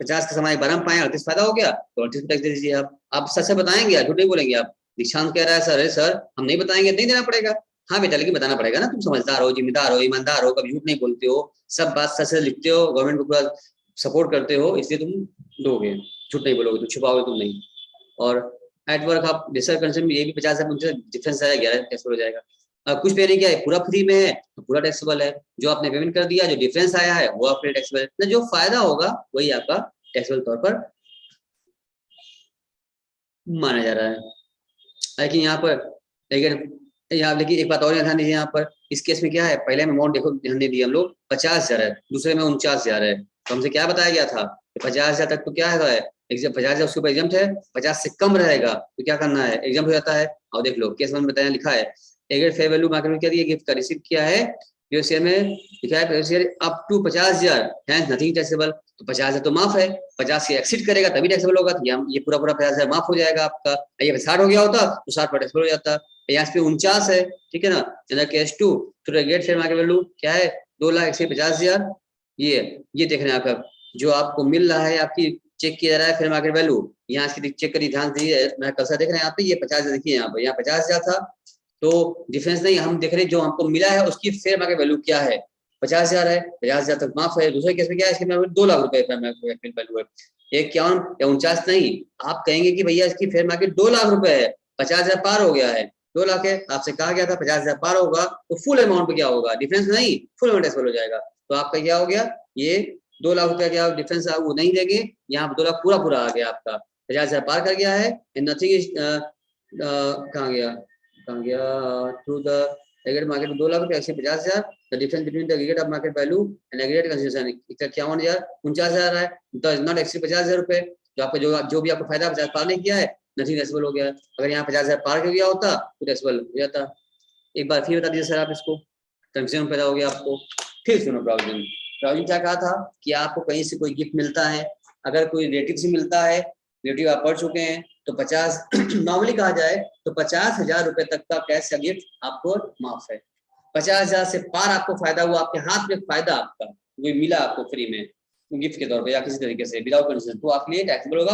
S1: 50 का सामान 12 में पाए, 38 फायदा हो गया तो 38 टैक्स दे दीजिए आप. आप सच से बताएंगे, झूठ नहीं बोलेंगे आप. दीक्षांत कह रहा है सर, सर हम नहीं बताएंगे, नहीं देना पड़ेगा. हाँ बेटा, लेकिन बताना पड़ेगा ना, तुम समझदार हो, जिम्मेदार हो, ईमानदार हो, कभी झूठ नहीं बोलते हो, सब बात सच से लिखते हो, गवर्नमेंट को पूरा सपोर्ट करते हो, इसलिए तुम दोगे, झूठ नहीं बोलोगे, तो छुपाओगे तुम नहीं. और एट वर्क आप रिसर्च कंसर्न में ये भी 50 डिफरेंस आएगा, 11 टैक्सेबल हो जाएगा. कुछ पे नहीं, क्या है पूरा फ्री में है तो पूरा टैक्सेबल है, जो आपने पेमेंट कर दिया, जो डिफरेंस आया है वो आपके टैक्सेबल है, जो फायदा होगा वही आपका टैक्सेबल तौर पर माना जा रहा है. लेकिन यहाँ पर लेकिन एक बात और ध्यान दीजिए, यहाँ पर इस केस में क्या है, पहले अमाउंट देखो ध्यान दे दिया हम लोग 50,000 है, दूसरे में 49,000 है. तो हमसे क्या बताया गया था, 50,000 तक तो क्या है, 50,000 उसके ऊपर एग्जाम्प्ट है, 50 से कम रहेगा तो क्या करना है, एग्जाम्प्ट हो जाता है. और देख लो केस में बताया लिखा है, एग्रीगेट फेयर वैल्यू मार्केट में क्या दिया, गिफ्ट का रिसीव किया है प्रीवियस ईयर में लिखा है previous year up to 50,000 hence nothing taxable, तो 50,000 तो माफ है, 50 से एक्सीड करेगा तभी टैक्सेबल होगा, तो ये पूरा 50,000 माफ हो जाएगा आपका। ये 60 हो गया होता तो 60 पर टैक्सेबल हो जाता। यहाँ पे 49 है, ठीक है ना। इन द केस 2 तो गेट फेयर मार्केट वैल्यू क्या है, 2,50,000। ये देखना है आपका जो आपको मिल रहा है, आपकी चेक किया जा रहा है फेयर मार्केट वैल्यू, यहाँ इसकी चेक करिए ध्यान दीजिए, मैं कैसा देख रहे हैं यहाँ पे, ये 50,000 देखिए यहाँ पे, यहाँ 50,000 था तो डिफरेंस नहीं, हम देख रहे हैं जो हमको मिला है उसकी फेयर मार्केट वैल्यू क्या है, 50,000 है, 50,000 तक माफ है। दूसरे केस में क्या है, इसके 2 लाख रुपए फेयर मार्केट वैल्यू है, 51 या 49 नहीं, आप कहेंगे कि भैया इसकी फेयर मार्केट 2 लाख रुपए है, 50,000 पार हो गया है, 2 लाख है, आपसे कहा गया था 50,000 पार होगा तो फुल अमाउंट पे क्या होगा, डिफरेंस नहीं, फुल अमाउंट टैक्सेबल हो जाएगा। तो आपका क्या हो गया, ये 2 लाख रुपया क्या डिफरेंस वो नहीं देंगे, यहाँ 2 लाख पूरा पूरा आ गया आपका, 50,000 पार कर गया है, नथिंग इज कहाँ गया through the aggregate market 2 lakh रुपया 50,000, the difference between the aggregate of market value and aggregate consideration 51,000 है, डज नॉट एक्सीड 50,000 रुपए, जो आपका जो भी आपको फायदा 50 पार नहीं किया है नथिंग टैक्सेबल हो गया। अगर यहाँ 50,000 पार कर गया होता तो टैक्सेबल हो जाता। एक बार फिर बता दीजिए सर आप इसको, कंफ्यूजन पैदा हो गया आपको। फिर सुनो प्रोविजन, प्रोविजन क्या कहा था कि आपको कहीं से कोई गिफ्ट मिलता है, अगर कोई रिलेटिव से मिलता है, रिलेटिव आप पढ़ चुके हैं तो 50 नॉर्मली कहा जाए तो 50,000 रुपए तक का कैश का गिफ्ट आपको माफ है। 50,000 से पार आपको फायदा हुआ, आपके हाथ में फायदा आपका कोई मिला आपको फ्री में गिफ्ट के तौर पे या किसी तरीके से विदाउट कंडीशन, तो आपके लिए टैक्सेबल होगा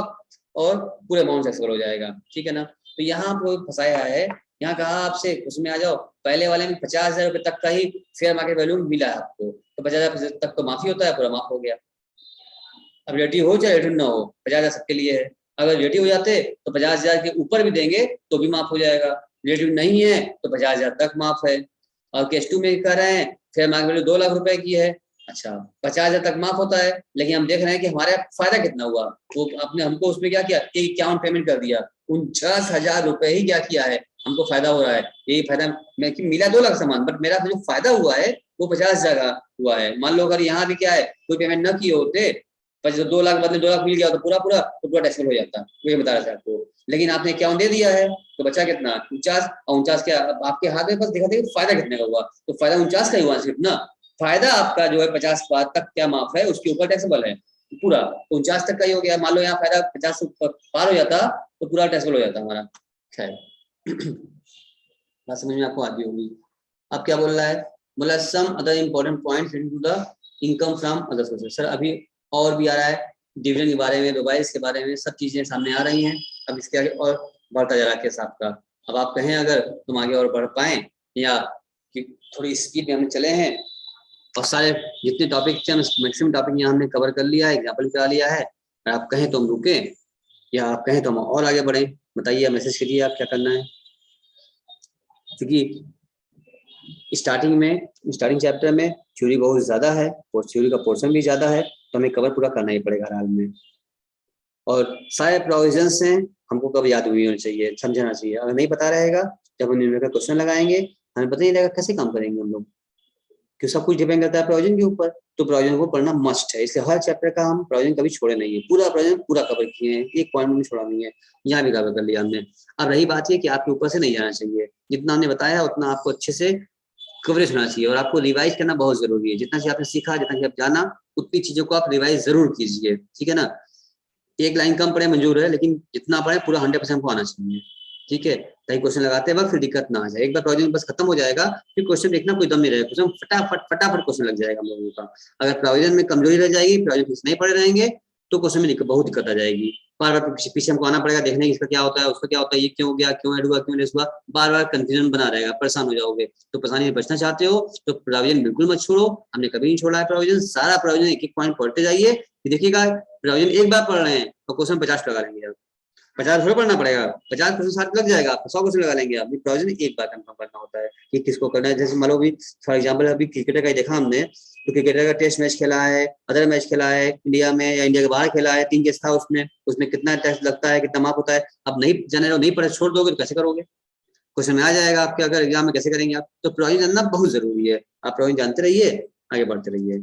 S1: और पूरे अमाउंट टैक्सेबल हो जाएगा, ठीक है ना। तो यहाँ आपको फंसाया है, यहाँ कहा आपसे उसमें आ जाओ, पहले वाले में 50,000 रुपए तक का ही फेयर मार्केट वैल्यू मिला है आपको, तो 50,000 तक तो माफी होता है, पूरा माफ हो गया। अब रिलेटिव हो चाहे रिलेटिव ना हो, 50,000 सबके लिए है, अगर रिलेटिव हो जाते तो 50,000 के ऊपर भी देंगे तो भी माफ हो जाएगा, रिलेटिव नहीं है तो 50,000 तक माफ है। और केस 2 में कह रहे हैं फेयर मार्केट वैल्यू 2 लाख रुपए की है, अच्छा 50,000 तक माफ होता है, लेकिन हम देख रहे हैं कि हमारा फायदा कितना हुआ, वो आपने हमको उसमें क्या किया, 51 पेमेंट कर दिया, 49,000 रुपए ही क्या किया है, हमको फायदा हो रहा है, यही फायदा मैं कि मिला 2 लाख सामान, बट मेरा जो फायदा हुआ है वो 50,000 का हुआ है। मान लो अगर यहाँ भी क्या है कोई पेमेंट न किए होते, पर जो 2 लाख बदले 2 लाख मिल गया तो पूरा टैक्सेबल हो जाता, वो ये बता रहा था आपको, लेकिन आपने 51 दे दिया है तो बचा कितना 49, और 49 क्या आपके हाथ में बस दिखा दे फायदा कितने का हुआ, तो फायदा 49 का ही हुआ सिर्फ ना, फायदा आपका जो है 50 तक क्या माफ है, उसके ऊपर टैक्सेबल है पूरा, 49 तक का ही हो गया। मान लो यहाँ फायदा 50 से पार हो जाता तो पूरा टैक्सेबल हो जाता हमारा। खैर बात समझ में आपको आती होगी। अब क्या बोल रहा है, बोला some other important points into the income from other sources. Sir अभी और भी आ रहा है, डिविडेंड के बारे में, रिवाइज के बारे में, सब चीजें सामने आ रही हैं, अब इसके आगे और बढ़ता जा रहा है केस आपका। अब आप कहें अगर तुम आगे और बढ़ पाए या कि थोड़ी स्पीड में हम चले हैं और सारे जितने टॉपिक थे मैक्सिमम टॉपिक यहाँ हमने कवर कर लिया है, एग्जाम्पल करा लिया है, अगर आप कहें तो हम रुके या आप कहें तो हम और आगे बढ़े, बताइए, मैसेज करिए आप क्या करना है। क्योंकि स्टार्टिंग चैप्टर में थ्योरी बहुत ज्यादा है और थ्योरी का पोर्शन भी ज्यादा है, तो हमें कवर पूरा करना ही पड़ेगा हर हाल में। और सारे प्रोविजंस हैं हमको कब याद हुई होनी चाहिए, समझना चाहिए, अगर नहीं पता रहेगा जब हम न्यूमेरिकल क्वेश्चन लगाएंगे हमें पता नहीं लगेगा कैसे काम करेंगे हम लोग, क्योंकि सब कुछ डिपेंड करता है प्रोविजन के ऊपर, तो प्रोविजन को पढ़ना मस्ट है, इसलिए हर चैप्टर का हम प्रोविजन कभी छोड़े नहीं है, पूरा प्रोविजन पूरा कवर किए हैं, एक पॉइंट भी छोड़ा नहीं है, यहाँ भी कवर कर लिया हमने। अब रही बात ये कि आपके ऊपर से नहीं जाना चाहिए, जितना हमने बताया उतना आपको अच्छे से कवरेज होना चाहिए, और आपको रिवाइज करना बहुत जरूरी है, जितना से आपने सीखा, जितना से आप जाना, उतनी चीजों को आप रिवाइज जरूर कीजिए, ठीक है ना। एक लाइन कम पढ़े मंजूर है, लेकिन जितना पढ़े पूरा 100% को आना चाहिए, ठीक है, ताकि क्वेश्चन लगाते वक्त फिर दिक्कत ना आ जाए। एक बार प्रोविजन बस खत्म हो जाएगा फिर क्वेश्चन देखना कोई दम नहीं रहेगा, क्वेश्चन फटाफट क्वेश्चन लग जाएगा हम लोगों का। अगर प्रोविजन में कमजोरी रह जाएगी, प्रोविजन फिक्स नहीं पढ़े रहेंगे तो क्वेश्चन में बहुत दिक्कत आ जाएगी, बार बार पीछे हमको आना पड़ेगा देखने की इसका क्या होता है, उसका क्या होता है, ये क्यों हो गया, क्यों ऐड हुआ, क्यों लेस हुआ, बार बार कंफ्यूजन बना रहेगा, परेशान हो जाओगे। तो परेशानी से बचना चाहते हो तो प्रोविजन बिल्कुल मत छोड़ो, हमने कभी नहीं छोड़ा है प्रोविजन, सारा प्रोविजन एक एक पॉइंट पढ़ते जाइए। देखिएगा प्रोविजन एक बार पढ़ रहे हैं तो क्वेश्चन 50 लगा लेंगे आप, 50 थोड़ा पढ़ना पड़ेगा, 50 क्वेश्चन 60 लग जाएगा आपको, 100 क्वेश्चन लगा लेंगे आप। प्रोविजन एक बार कंफर्म करना होता है कि किसको करना है। जैसे मान लो भी फॉर एग्जांपल अभी क्रिकेटर का ही देखा हमने, तो क्रिकेटर का टेस्ट मैच खेला है, अदर मैच खेला है इंडिया में या इंडिया के बाहर खेला है, 3 केस था उसमें कितना टेस्ट लगता है, कितना मार्क होता है। अब नहीं जाने रहो, नहीं पढ़े छोड़ दोगे तो कैसे करोगे, क्वेश्चन में आ जाएगा आपके, अगर एग्जाम में कैसे करेंगे आप। तो प्रोविजन जानना बहुत जरूरी है, आप प्रोविजन जानते रहिए, आगे बढ़ते रहिए।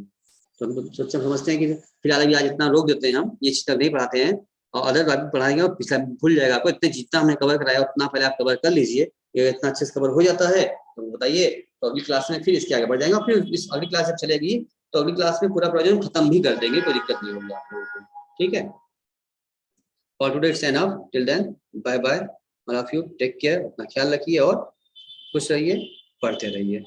S1: तो हम लोग समझते हैं कि फिलहाल अभी आज इतना रोक देते हैं, हम ये चीज तक नहीं पढ़ाते हैं, और अदर बात पढ़ाएंगे और पिछला भूल जाएगा आपको, इतने जितना हमने कवर कराया उतना पहले आप कवर कर लीजिए, ये इतना अच्छे से कवर हो जाता है तो बताइए, तो अगली क्लास में फिर इसके आगे बढ़ जाएंगे, फिर इस अगली क्लास जब चलेगी तो अगली क्लास में पूरा प्रोजेक्ट खत्म भी कर देंगे, कोई दिक्कत नहीं होगी आप लोगों को, ठीक है। For today it's enough, till then bye bye, all of you take care, अपना ख्याल रखिए और खुश रहिए, पढ़ते रहिए।